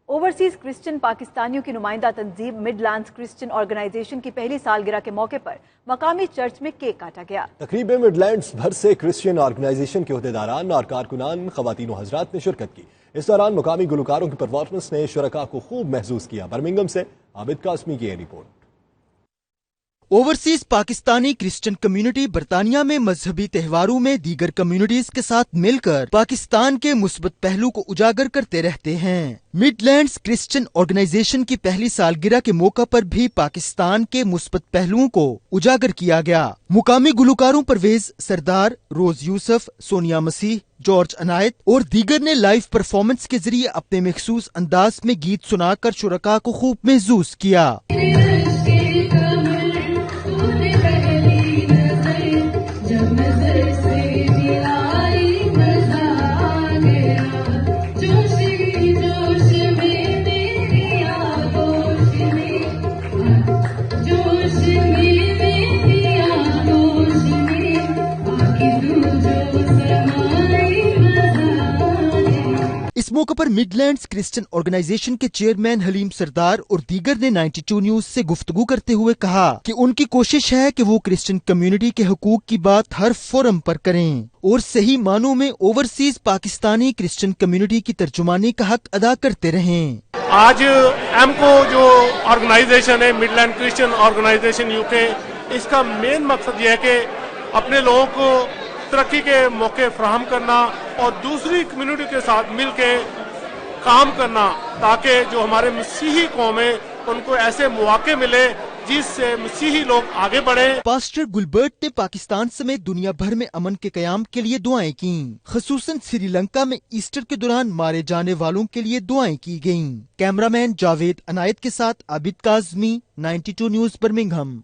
Overseas Christian पाकिस्तानियों की नुमाइंदा तंजीम मिडलैंड्स क्रिश्चियन ऑर्गेनाइजेशन की पहली सालगिरह के मौके पर मकामी चर्च में केक काटा गया। तकरीब में मिडलैंड्स भर से क्रिश्चियन ऑर्गेनाइजेशन के ओहदेदारान और कारकुनान, खवातीन और हजरात ने शिरकत की। इस दौरान मुकामी गुलकारों की परफॉर्मेंस ने शुरका को खूब महसूस किया। बर्मिंघम से आबिद कासमी की report. Overseas Pakistani Christian community बरतानिया में मजहबी त्योहारों में दीगर कम्युनिटीज के साथ मिलकर पाकिस्तान के मुस्बत पहलू को उजागर करते रहते हैं। मिडलैंड्स क्रिश्चियन ऑर्गेनाइजेशन की पहली सालगिरह के मौका पर भी पाकिस्तान के मुस्बत पहलुओं को उजागर किया गया। मुकामी गुलकारों परवेज सरदार, रोज यूसुफ, सोनिया मसीह, जॉर्ज अनायत और दीगर ने लाइव परफॉर्मेंस के जरिए अपने मखसूस अंदाज में गीत सुनाकर शुरका को खूब महसूस किया। इस मौके पर मिडलैंड्स क्रिश्चियन ऑर्गेनाइजेशन के चेयरमैन हलीम सरदार और दीगर ने 92 न्यूज से गुफ्तगू करते हुए कहा कि उनकी कोशिश है कि वो क्रिश्चियन कम्युनिटी के हुकूक की बात हर फोरम पर करें और सही मानों में ओवरसीज पाकिस्तानी क्रिश्चियन कम्युनिटी की तर्जुमानी का हक अदा करते रहें। आज एमको जो ऑर्गेनाइजेशन है, मिडलैंड क्रिश्चियन ऑर्गेनाइजेशन यूके, इसका मेन मकसद ये है कि अपने लोगों को तरक्की के मौके फराहम करना और दूसरी कम्युनिटी के साथ मिलके काम करना, ताकि जो हमारे मसीही कौम है उनको ऐसे मौके मिले जिससे मसीही लोग आगे बढ़े। पास्टर गुलबर्ट ने पाकिस्तान समेत दुनिया भर में अमन के कयाम के लिए दुआएं की। खसूसन श्रीलंका में ईस्टर के दौरान मारे जाने वालों के लिए दुआएं की गईं। कैमरामैन जावेद अनायत के साथ आबिद काजमी, 92 न्यूज बर्मिंघम।